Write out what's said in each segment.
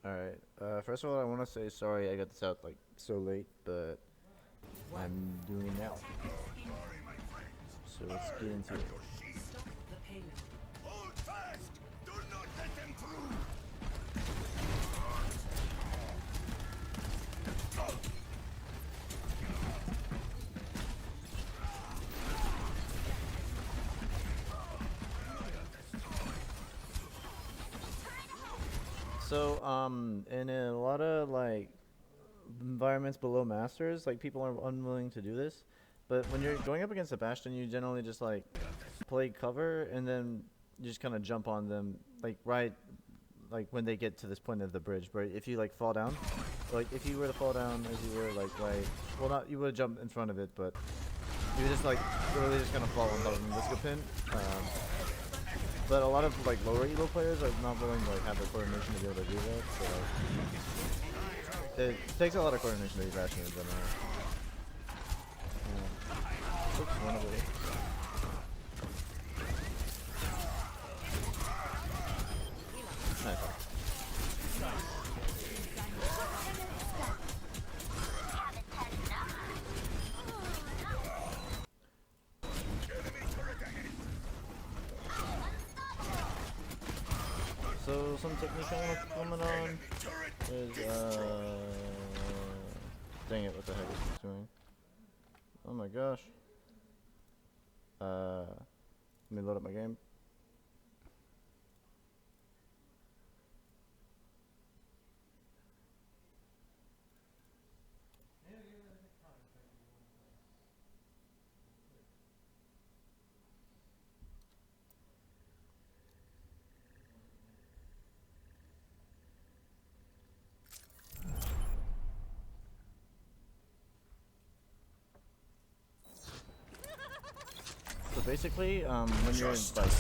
Alright, first of all, I want to say sorry I got this out like so late, but I'm doing it now. So let's get into it. Hold fast! Do not let them through! So, in a lot of like environments below masters, like people are unwilling to do this. But when you're going up against a bastion, you generally just like play cover and then you just kind of jump on them, like right, like when they get to this point of the bridge. Where if you like fall down, like if you were to fall down as you were like right, well not you would jump in front of it, but you would just like literally just kind of fall on top of the Visca pin. But a lot of like lower elo players are not willing to like have the coordination to be able to do that. So it takes a lot of coordination to be Bastion in general. Oops, run away. Nice. So some technique I want to comment on is dang it, what the heck is this doing? Oh my gosh. Let me load up my game. So basically, when you're like,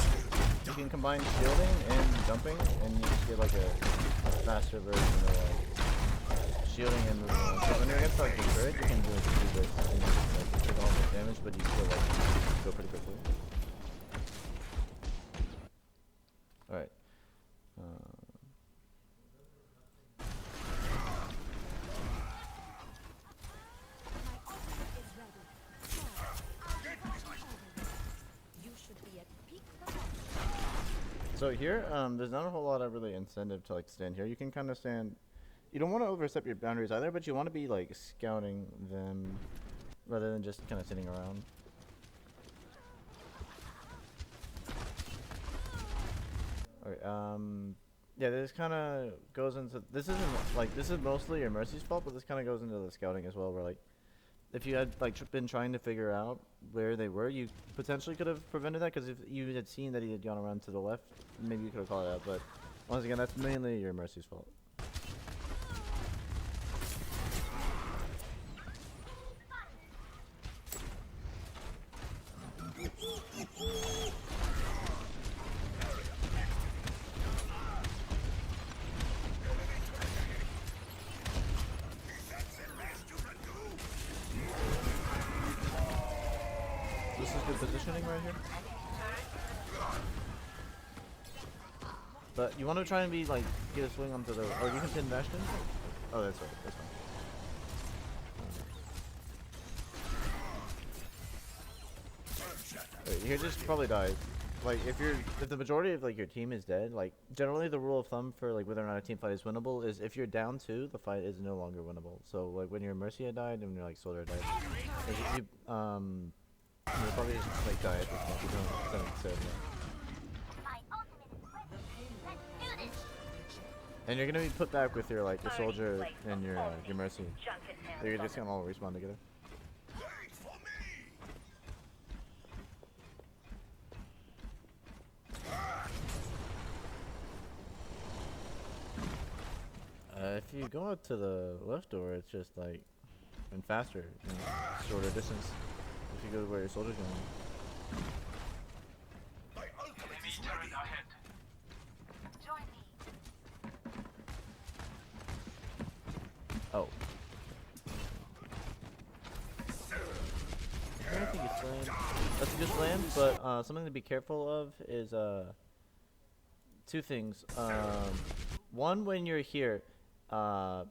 you can combine shielding and jumping, and you just get like a faster version of like shielding and moving. So when you're against like the turret, you can do this, and you like take all the damage, but you still like go pretty quickly. All right. So here, there's not a whole lot of really incentive to like stand here. You can kind of stand. You don't want to overstep your boundaries either, but you want to be like scouting them rather than just kind of sitting around. Alright, yeah, this kind of goes into, this isn't, like, this is mostly your Mercy's fault, but this kind of goes into the scouting as well, where, like, if you had, like, been trying to figure out where they were, you potentially could have prevented that, because if you had seen that he had gone around to the left, maybe you could have called it out, but once again, that's mainly your Mercy's fault. This is good positioning right here. But you want to try and be like get a swing onto the, or you can pin Bastion. Oh, that's right. That's fine. Wait, here just probably die. Like if the majority of like your team is dead, like generally the rule of thumb for like whether or not a team fight is winnable is if you're down two, the fight is no longer winnable. So like when your Mercy had died and when your like Soldier died, you'll probably just like die at this point. You don't necessarily. And you're gonna be put back with your like your Soldier and your Mercy. They're just gonna all respawn together. If you go out to the left door, it's just like and faster, you know, shorter distance. If you go where your soldier's going. Oh. I don't think it's land. That's a good land, but something to be careful of is two things. one when you're here. Uh,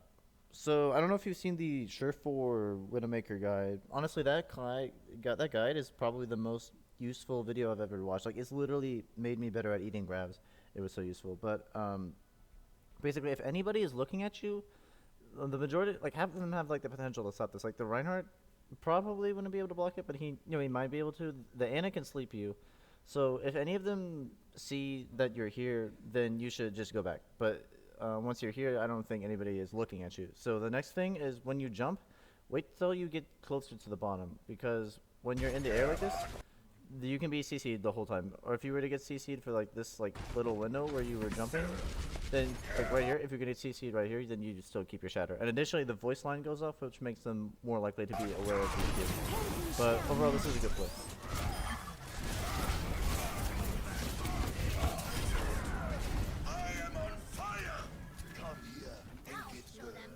so I don't know if you've seen the Surefour Widowmaker guide. Honestly, that guide is probably the most useful video I've ever watched. Like, it's literally made me better at eating grabs. It was so useful. But basically, if anybody is looking at you, the majority, like, half of them have like the potential to stop this. Like the Reinhardt probably wouldn't be able to block it, but he might be able to. The Ana can sleep you, so if any of them see that you're here, then you should just go back. But once you're here, I don't think anybody is looking at you. So the next thing is when you jump, wait till you get closer to the bottom, because when you're in the air like this, you can be CC'd the whole time. Or if you were to get CC'd for like this like little window where you were jumping, then like right here, if you're gonna CC'd right here, then you just still keep your shatter. And additionally, the voice line goes off, which makes them more likely to be aware of these kids. But overall, this is a good play. I am on fire! Come here and get burned.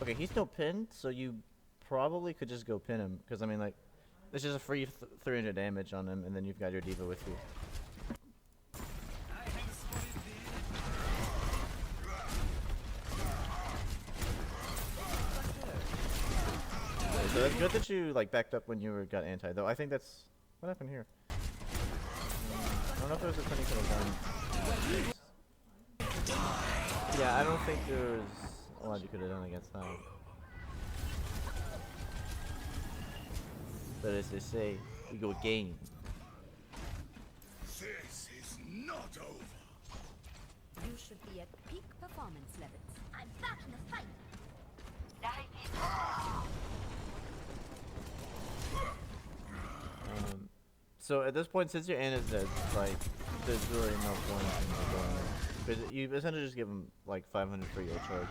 Okay, he's no pinned, so you probably could just go pin him, because I mean, like, it's just a free 300 damage on him, and then you've got your diva with you. Okay, so that's good that you like backed up when you got anti, though. I think that's what happened here. I don't know if there was a ton you could have done. Yeah, I don't think there was a lot you could have done against that. But as they say, we go game. This is not over. You should be at peak performance levels. I'm back in the fight. So at this point, since your Ana's dead, like, there's really no point in going there. Because you essentially just give him like 500 for your charge.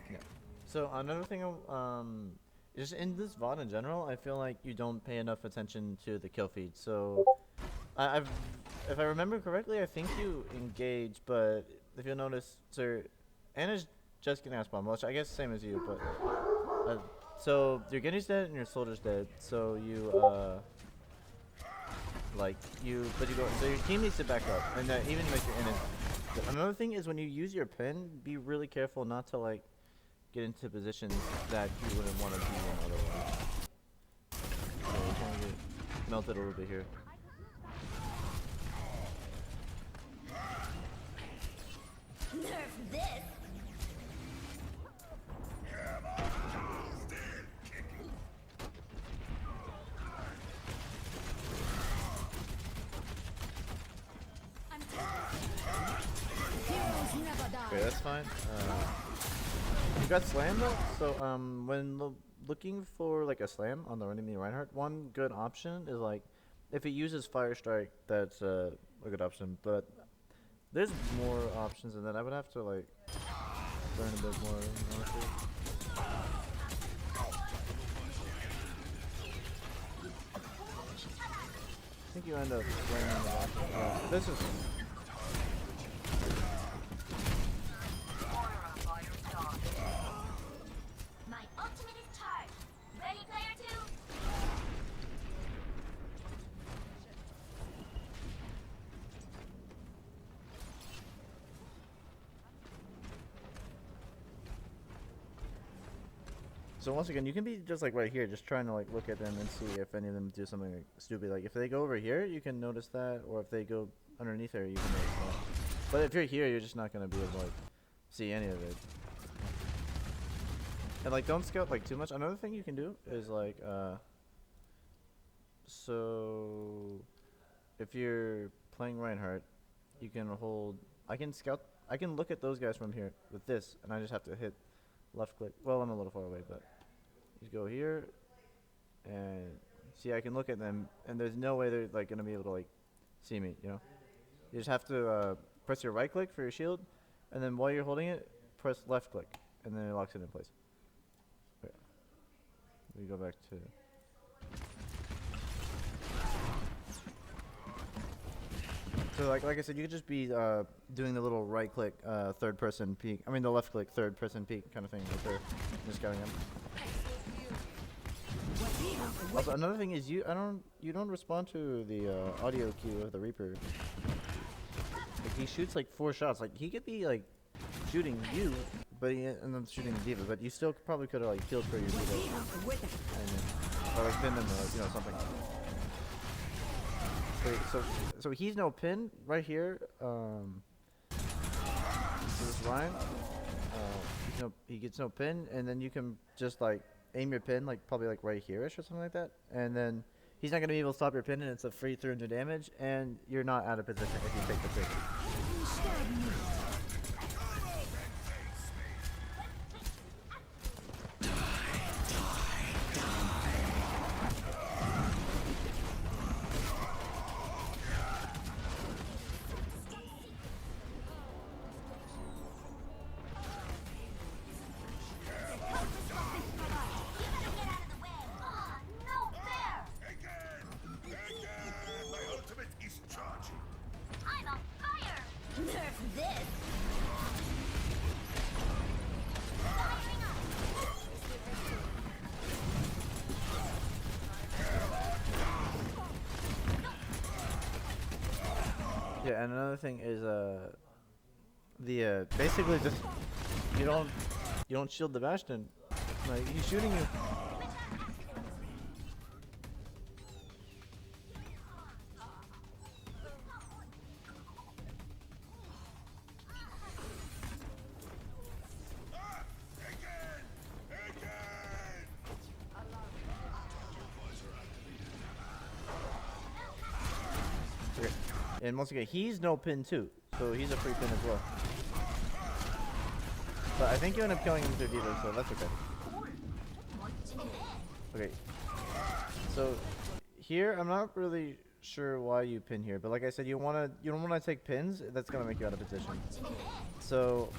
Yeah. So another thing, just in this VOD in general, I feel like you don't pay enough attention to the kill feed. So if I remember correctly, I think you engage, but if you'll notice, so Ana's just getting ass bomb, which I guess same as you, but so your Genji's dead and your soldier's dead. So you so your team needs to back up, and even if you're in it. Another thing is when you use your pen, be really careful not to like get into positions that you wouldn't want to be in otherwise. So you just want to get melted a little bit here. Nerf this. Heroes never die. Okay, that's fine. You got slam though, so when looking for like a slam on the enemy Reinhardt, one good option is like if it uses fire strike, that's a good option. But there's more options than that. I would have to like learn a bit more. Honestly. I think you end up slamming the box. Yeah, this is. My ultimate is charged. Ready, player two? So once again, you can be just like right here, just trying to like look at them and see if any of them do something like stupid. Like if they go over here, you can notice that, or if they go underneath there, you can notice that. But if you're here, you're just not gonna be able to like see any of it. And like don't scout like too much. Another thing you can do is like so if you're playing Reinhardt, you can hold. I can look at those guys from here with this, and I just have to hit left click. Well, I'm a little far away, but just go here and see. I can look at them, and there's no way they're like gonna be able to like see me. You know, you just have to press your right click for your shield, and then while you're holding it, press left click, and then it locks it in place. Okay. We go back to. So like I said, you could just be doing the little right click third person peek. I mean the left click third person peek kind of thing right there. Just going in. Also another thing is you don't respond to the audio cue of the Reaper. Like he shoots like 4 shots. Like he could be like shooting you, but and then shooting the D.Va, but you still probably could have like killed for your D.Va, or like pinned him or you know something. Wait, so he's no pin right here. So this Ryan, he gets no pin, and then you can just like aim your pin like probably like right here-ish or something like that, and then he's not gonna be able to stop your pin, and it's a free 300 damage, and you're not out of position if you take the pin. My ultimate is charging. I'm on fire! Nerf this! Firing up! Yeah, and another thing is basically just you don't shield the Bastion. Like he's shooting you. Okay. And once again, he's no pin too, so he's a free pin as well. But I think you end up killing him through D.Va, so that's okay. Okay. So here, I'm not really sure why you pin here, but like I said, you don't wanna take pins. That's gonna make you out of position. So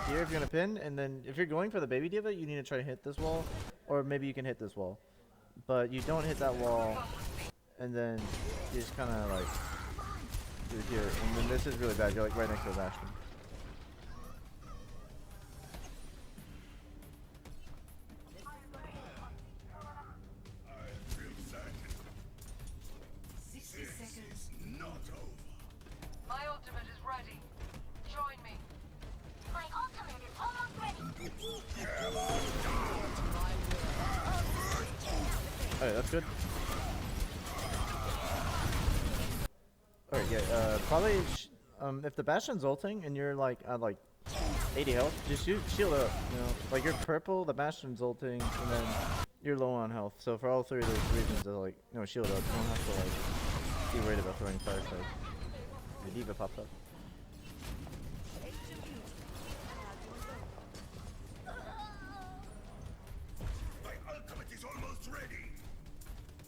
here, if you're gonna pin, and then if you're going for the baby D.Va, you need to try to hit this wall, or maybe you can hit this wall, but you don't hit that wall, and then you just kind of like do it here, and then this is really bad. You're like right next to the Bastion. My ultimate is ready. Join me. My ultimate is almost ready! Alright, that's good. Alright, yeah, probably, if the Bastion's ulting and you're like at like 80 health, just shield up, you know? Like you're purple, the Bastion's ulting, and then you're low on health. So for all 3 of those reasons, like, shield up. You don't have to like be worried about throwing fire strike. The D.Va popped up. My ultimate is almost ready.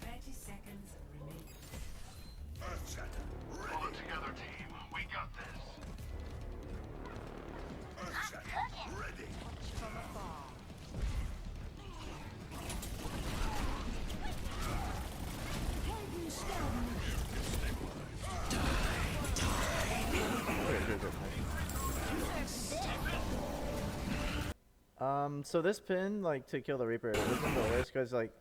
30 seconds remaining. Earthshatter, Pull it ready. together, team. We got this. Earthshatter, ready. Okay, good. So this pin, like, to kill the Reaper, it isn't the worst, because, like,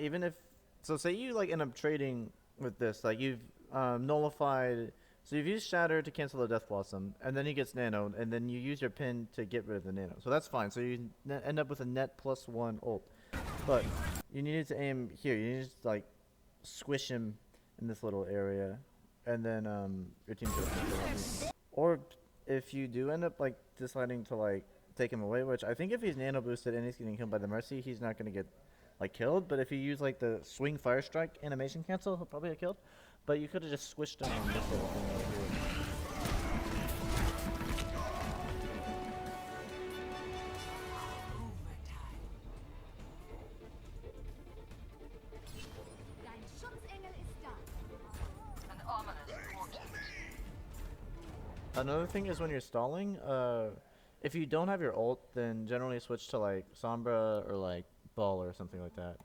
even if, so say you, like, end up trading with this, like, you've, nullified, so you've used Shatter to cancel the Death Blossom, and then he gets nanoed, and then you use your pin to get rid of the nano, so that's fine, so you end up with a net +1 ult, but you needed to aim here, you need to, like, squish him in this little area, and then, your team could have or if you do end up, like, deciding to, like, take him away, which I think if he's nano boosted and he's getting killed by the Mercy, he's not going to get like killed, but if you use like the swing fire strike animation cancel, he'll probably get killed, but you could have just squished him on this little thing right here. Dein Schutzengel ist da. An ominous portent. Another thing is when you're stalling, if you don't have your ult, then generally switch to like Sombra or like Ball or something like that.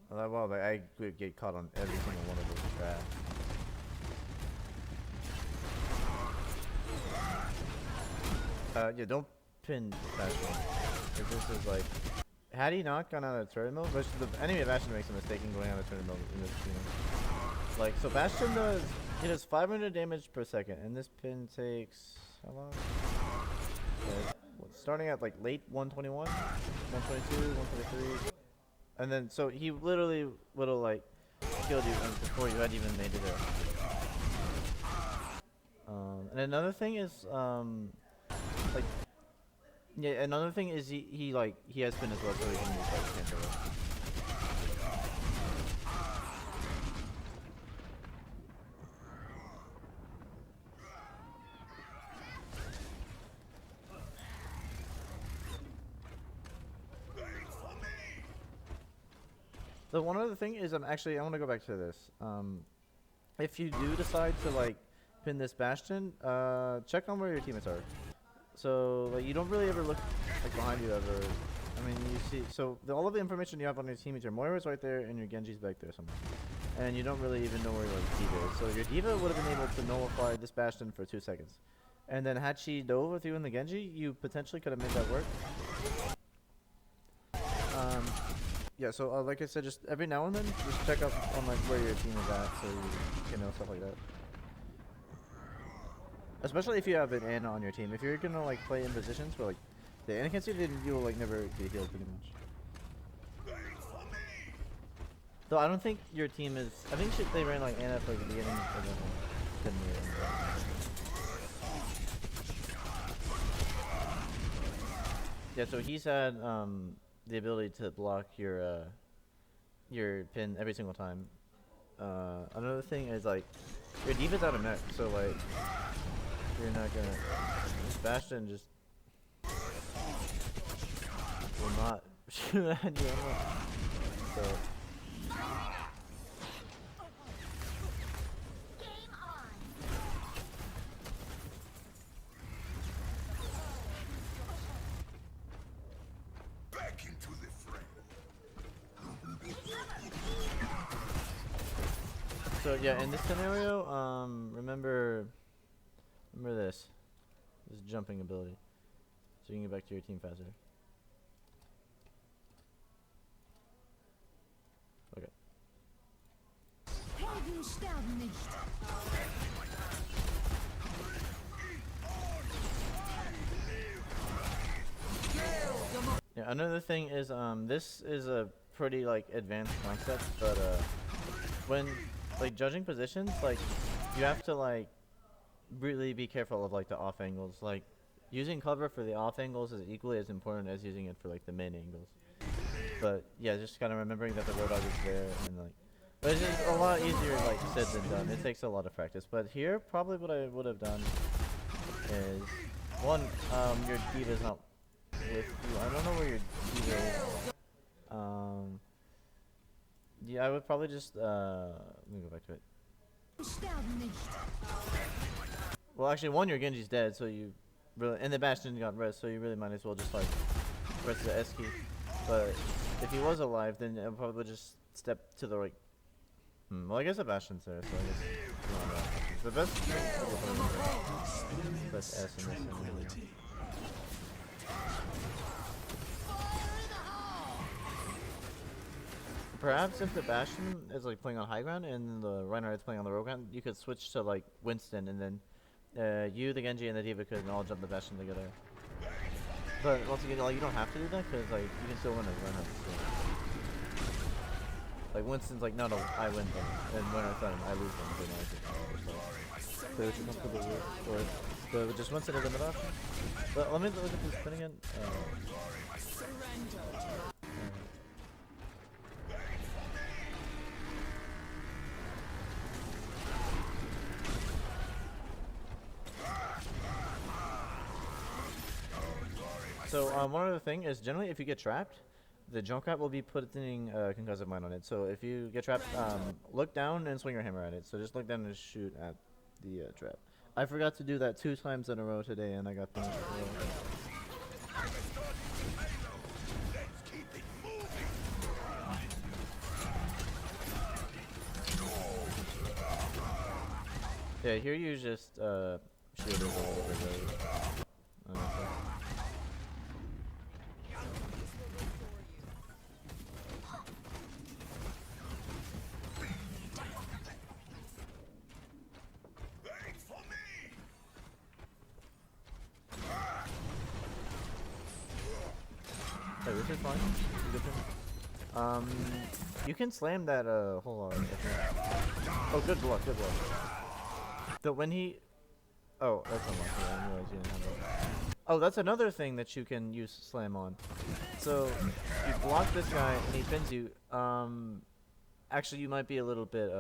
like, well, like I could get caught on every single one of those traps. Yeah, don't pin Bastion. If this is like, had he not gone out of turret mode, which the enemy of Bastion makes a mistake in going out of turret mode in this game. Like, so Bastion does 500 damage per second, and this pin takes how long? Yeah, starting at like late 121, 122, 123, and then so he literally would have like killed you before you had even made it there. And another thing is like, yeah, another thing is he has pin as well, so he can use like cancel it. So one other thing is, I want to go back to this. If you do decide to like pin this Bastion, check on where your teammates are. So like you don't really ever look like behind you ever. I mean, you see, so all of the information you have on your teammates, your Moira's right there and your Genji's back there somewhere, and you don't really even know where your Diva is. So your Diva would have been able to nullify this Bastion for 2 seconds, and then had she dove with you in the Genji, you potentially could have made that work. Yeah, so like I said, just every now and then, just check up on like where your team is at, so you can know stuff like that. Especially if you have an Ana on your team. If you're gonna like play in positions where like the Ana can't see, then you'll like never get healed pretty much. Though I don't think your team is. I think they ran like Ana for the beginning, and then didn't really. Yeah, so he's had the ability to block your pin every single time. Another thing is like your Diva's out of mech, so like you're not gonna. This Bastion just will not shoot at you anyway. So. So yeah, in this scenario, remember this jumping ability, so you can get back to your team faster. Okay. Helden sterben nicht. Yeah, another thing is this is a pretty like advanced concept, but when like judging positions, like you have to like really be careful of like the off angles. Like using cover for the off angles is equally as important as using it for like the main angles. But yeah, just kind of remembering that the Roadhog is there, and like, but it's just a lot easier like said than done. It takes a lot of practice. But here, probably what I would have done is one, your Diva's not with you. I don't know where your Diva is. Yeah, I would probably just let me go back to it. Well, actually, one, your Genji's dead, so you really, and the Bastion got res, so you really might as well just like press the S key. But if he was alive, then I would probably just step to the right. Well, I guess the Bastion's there, so I guess the best thing is press S in this scenario. Perhaps if the Bastion is like playing on high ground and the Reinhardt is playing on the low ground, you could switch to like Winston, and then you, the Genji, and the Diva could all jump the Bastion together. But once again, like you don't have to do that because like you can still win as Reinhardt. So. Like Winston's like, no, I win them, and Reinhardt's not, I lose them. So it's comfortable with, or just Winston is a mid option. But let me look at this spin again. So one other thing is generally if you get trapped, the Junkrat will be putting concussive mine on it. So if you get trapped, look down and swing your hammer at it. So just look down and shoot at the trap. I forgot to do that 2 times in a row today, and I got punished. Yeah, here you just shield it a little bit. Really. Okay. Wait for me! Hey, this is fine. Good thing. You can slam that. Hold on. I think. Oh, good block. Good block. So when he. Oh, that's unlucky. I didn't realize you didn't have that. Oh, that's another thing that you can use slam on. So you block this guy and he pins you. Actually, you might be a little bit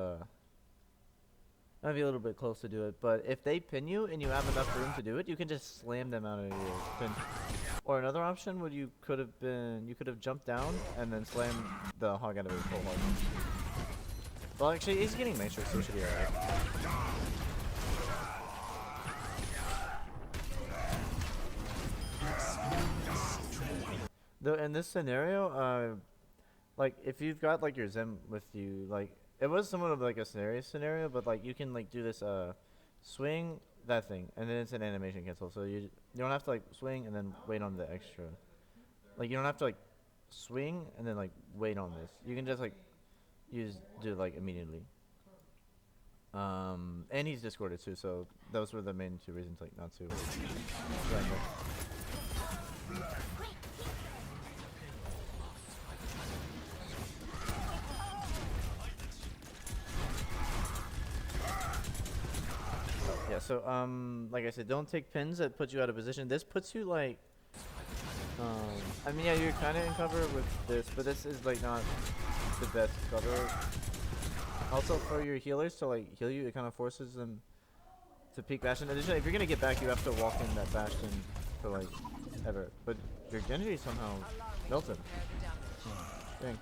might be a little bit close to do it. But if they pin you and you have enough room to do it, you can just slam them out of your pin. Or another option would you could have jumped down and then slammed the hog out of his full hog. Well, actually, he's getting matrix, so it should be alright. Though in this scenario, like if you've got like your Zen with you, like it was somewhat of like a scenario, but like you can like do this swing that thing, and then it's an animation cancel, so you don't have to like swing and then wait on the extra. Like you don't have to like swing and then like wait on this. You can just like do it like immediately. And he's discorded too, so those were the main two reasons like not to. Yeah, so like I said, don't take pins that put you out of position. This puts you like I mean, yeah, you're kind of in cover with this, but this is like not the best cover. Also, for your healers to like heal you, it kind of forces them to peek Bastion. Additionally, if you're gonna get back, you have to walk in that Bastion for like ever. But your Genji somehow melted. Dang.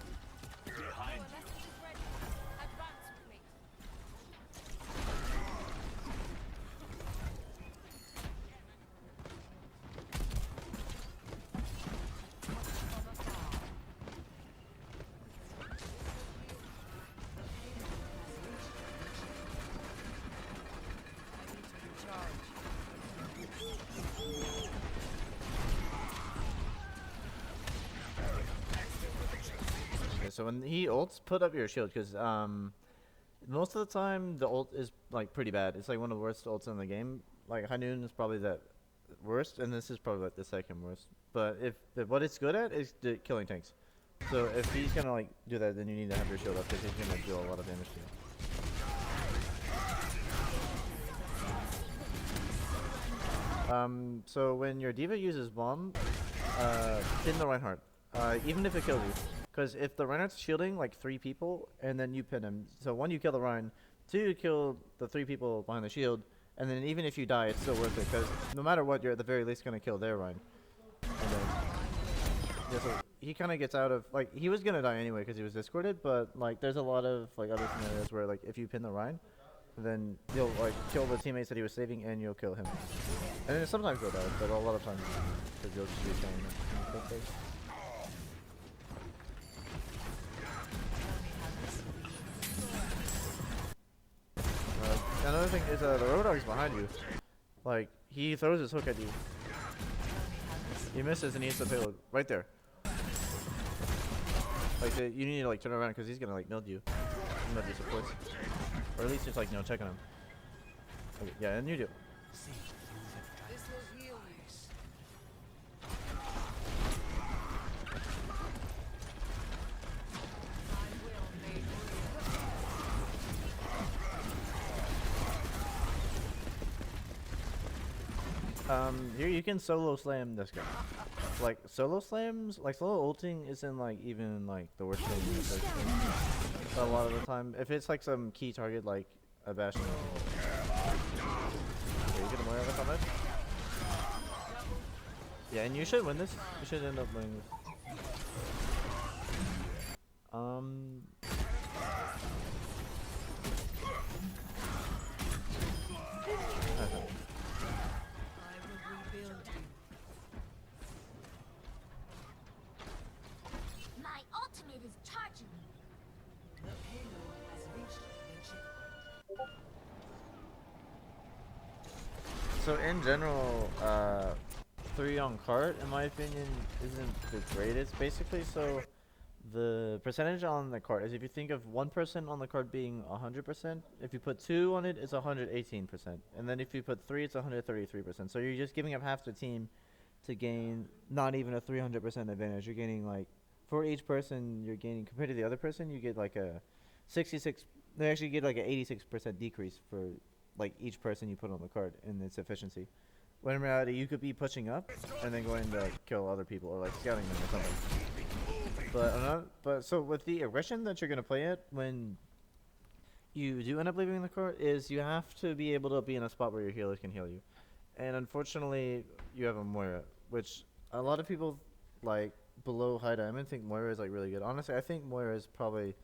So when he ults, put up your shield, because most of the time the ult is like pretty bad. It's like one of the worst ults in the game. Like High Noon is probably the worst, and this is probably like the second worst. But if what it's good at is killing tanks. So if he's gonna like do that, then you need to have your shield up because he's gonna do a lot of damage to you. So when your diva uses bomb, pin the Reinhardt, even if it kills you. Because if the Reinhardt's shielding like 3 people, and then you pin him, so 1, you kill the Rein, 2, you kill the 3 people behind the shield, and then even if you die, it's still worth it, because no matter what, you're at the very least going to kill their Rein. And then, yeah, so he kind of gets out of, like, he was going to die anyway because he was discorded, but, like, there's a lot of, like, other scenarios where, like, if you pin the Rein, then you'll, like, kill the teammates that he was saving, and you'll kill him. And then sometimes you'll die, but a lot of times, because you'll just be staying there. Another thing is the Roadhog's behind you. Like, he throws his hook at you. He misses and he hits the payload. Right there. Like, you need to like turn around because he's gonna like meld you. Meld you supports. Or at least just like, check on him. Okay, yeah, and you do. Here you can solo slam this guy. Like solo slams, like solo ulting isn't like even like the worst thing in the first game. A lot of the time, if it's like some key target like a Bastion. Okay, you get a Moira with how much? Yeah, and you should win this. You should end up winning this. My ultimate is charging. So in general, 3 on cart, in my opinion, isn't the greatest. Basically, so the percentage on the cart is if you think of one person on the cart being 100%, if you put 2 on it, it's 118%, and then if you put 3, it's 133%. So you're just giving up half the team to gain not even a 300% advantage. You're gaining like, for each person, you're gaining compared to the other person, you get like a 66. They actually get like an 86% decrease for like each person you put on the card in its efficiency. When in reality, you could be pushing up and then going to like, kill other people or like scouting them or something. But so with the aggression that you're gonna play at when you do end up leaving the card is you have to be able to be in a spot where your healers can heal you. And unfortunately, you have a Moira, which a lot of people like below high diamond think Moira is like really good. Honestly, I think Moira is probably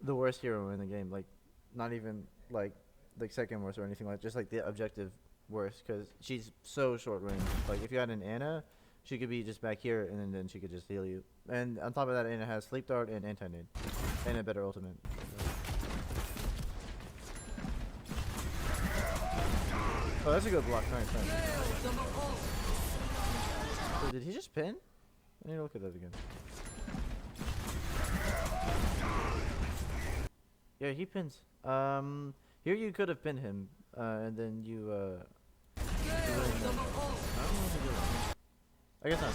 the worst hero in the game. Like, not even like second worst or anything like, just like the objective worst, because she's so short range. Like if you had an Anna, she could be just back here and then she could just heal you. And on top of that, Anna has sleep dart and anti-nade and a better ultimate. Oh, that's a good block. Nice. So did he just pin? I need to look at that again. Yeah, he pins. Here you could have pinned him, and then you, I don't know what to do. I guess not.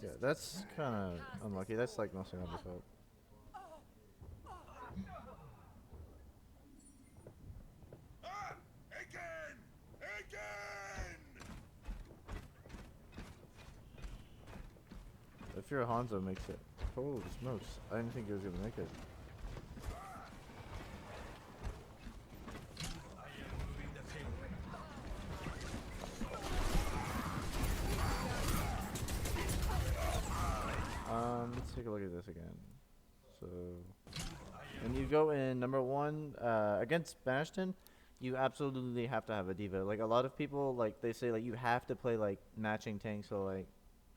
Yeah, that's kind of unlucky. That's like mostly not his fault. If you're a Hanzo, makes it. Holy smokes! I didn't think he was gonna make it. Let's take a look at this again. So, when you go in number 1 against Bastion, you absolutely have to have a diva. Like a lot of people, like they say, like you have to play like matching tanks. So like,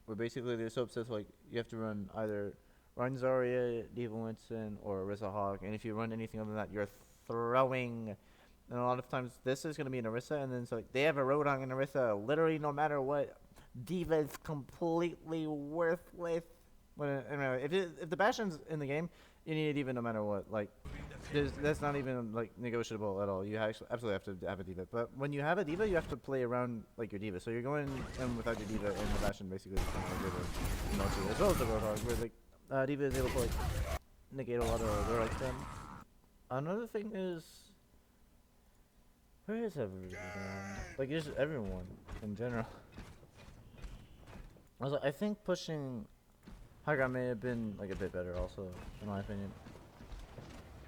where basically they're so obsessed, like you have to run either run Zarya, Diva Winston, or Orisa Hawk. And if you run anything other than that, you're throwing. And a lot of times this is going to be an Orisa, and then so like, they have a Roadhog and Orisa. Literally, no matter what, Diva is completely worthless. When anyway, if the Bastion's in the game, you need a Diva no matter what. Like, that's not even like negotiable at all. You absolutely have to have a Diva. But when you have a Diva, you have to play around like your Diva. So you're going in without your Diva, and the Bastion basically is kind of like most of it, as well as the Roadhog, where like Diva is able to like negate a lot of their like spam. Another thing is, where is everyone? Like just everyone in general. I think pushing Haga may have been like a bit better also, in my opinion.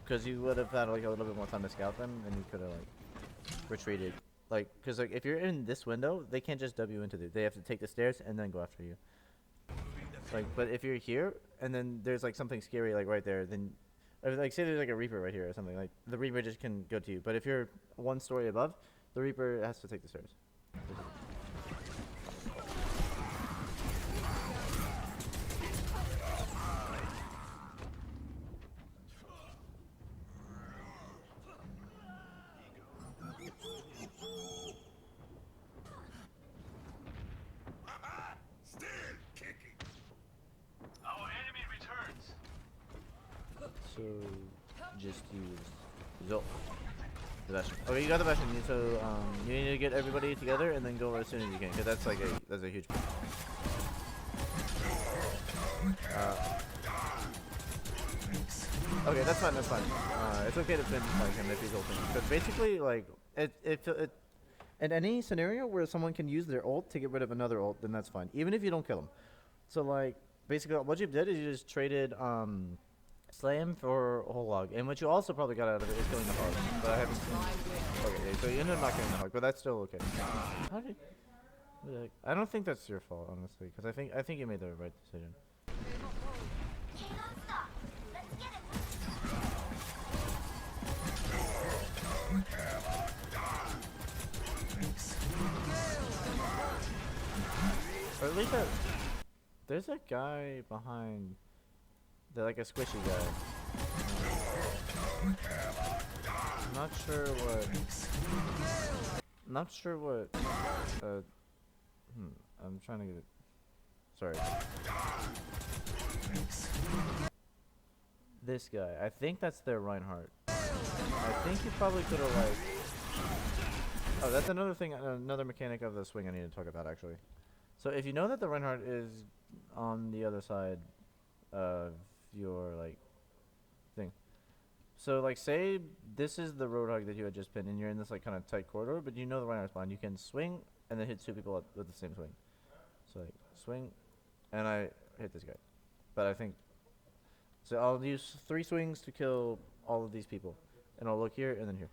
Because you would have had like a little bit more time to scout them, and you could have like retreated. Like, because like if you're in this window, they can't just W into it. They have to take the stairs and then go after you. Like, but if you're here and then there's like something scary like right there, then like say there's like a Reaper right here or something, like the Reaper just can go to you. But if you're 1 story above, the Reaper has to take the stairs. So, just use Zolt. The Bastion. Okay, you got the Bastion. So, you need to get everybody together and then go as soon as you can, because that's like that's a huge. Okay, that's fine. That's fine. It's okay to pin like him if he's ulting, because basically, like in any scenario where someone can use their ult to get rid of another ult, then that's fine, even if you don't kill them. So, like, basically, what you did is you just traded Slam for a whole log, and what you also probably got out of it is killing the hog, but I haven't seen. Okay, so you ended up not killing the hog, but that's still okay. How did? I don't think that's your fault, honestly, because I think you made the right decision. Or at least there's a guy behind. They're like a squishy guy. I'm not sure what. Not sure what. I'm trying to get it. Sorry. This guy. I think that's their Reinhardt. I think you probably could have like. Oh, that's another thing. Another mechanic of the swing I need to talk about actually. So if you know that the Reinhardt is on the other side of your like thing. So like say this is the Roadhog that you had just pinned and you're in this like kind of tight corridor, but you know the Reinhardt's behind. You can swing and then hit two people with the same swing. So like swing and I hit this guy. But I think so I'll use 3 swings to kill all of these people. And I'll look here and then here.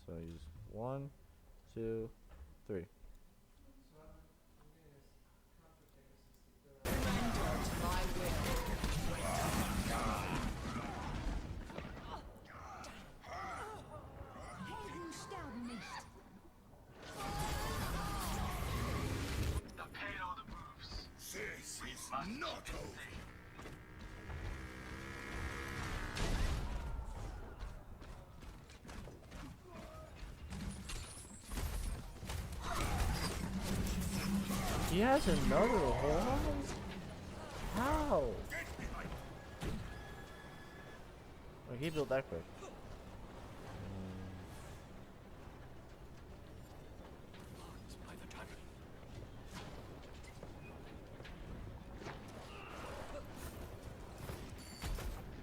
So I use 1, 2, 3. Helden sterben nicht. The payload moves. This is not over. He has another horn? How? Oh, he built that quick.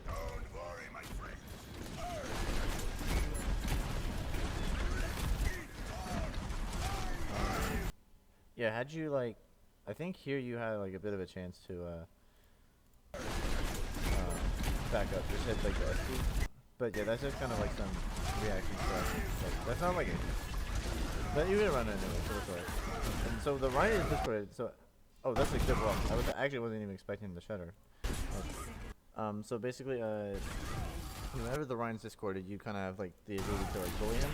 Don't worry, my friend. Yeah, had you like, I think here you had like a bit of a chance to back up. Just hit like the S key. But yeah, that's just kind of like some reaction stuff. Like, that's not like it. But you would run it anyway, so that's alright. And so the Ryan is discorded. So, oh, that's a good block. I actually wasn't even expecting the Shudder. So basically, whenever the Ryan's discorded, you kind of have like the ability to like bully him.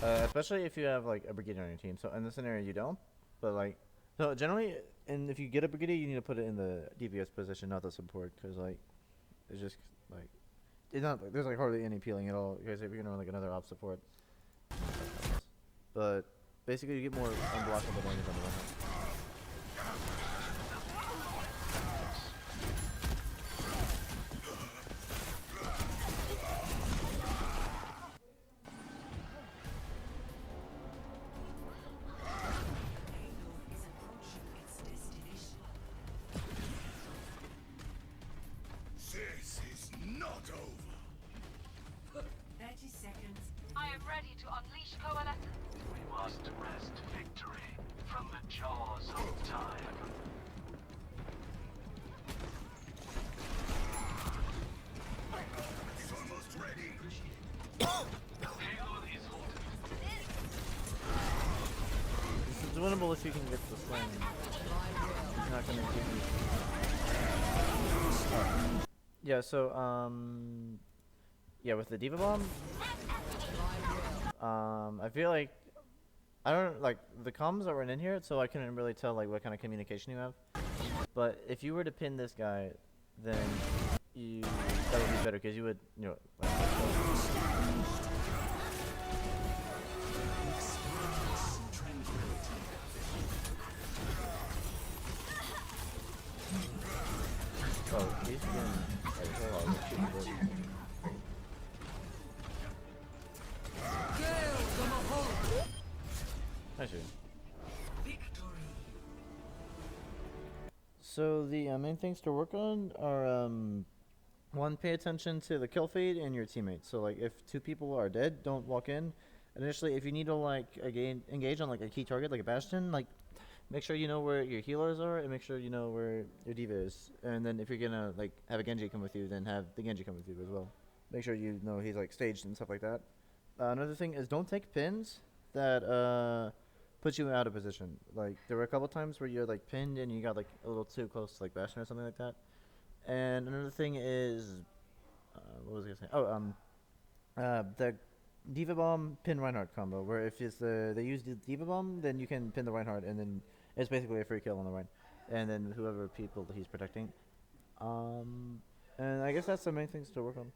Especially if you have like a brigadier on your team. So in this scenario, you don't. But like, so generally, and if you get a brigadier, you need to put it in the DPS position, not the support, because like, it's just like, it's not like, there's like hardly any peeling at all. Because if you're gonna run like another op support, but basically you get more unblockable damage on the Reinhardt. This is not over. 30 seconds. I am ready to unleash coalescence. We must wrest victory from the jaws of time. It's almost ready. Payload is halted. This is winnable if you can get the sling. It's not gonna give you. Yeah, so yeah, with the Diva Bomb, I feel like I don't like the comms that were in here, so I couldn't really tell like what kind of communication you have. But if you were to pin this guy, then that would be better because you would, you know, like, oh, he's getting. Wait, hold on, let's shoot this. I see. So the main things to work on are one, pay attention to the kill feed and your teammates. So like if 2 people are dead, don't walk in. Initially, if you need to like engage on like a key target like a bastion, like make sure you know where your healers are and make sure you know where your diva is. And then if you're gonna like have a Genji come with you, then have the Genji come with you as well. Make sure you know he's like staged and stuff like that. Another thing is don't take pins that put you out of position. Like there were a couple times where you're like pinned and you got like a little too close to like bastion or something like that. And another thing is, what was I gonna say? The Diva Bomb pin Reinhardt combo, where if it's they use the Diva Bomb, then you can pin the Reinhardt, and then it's basically a free kill on the Rein, and then whoever people he's protecting. Um, and I guess that's the main things to work on.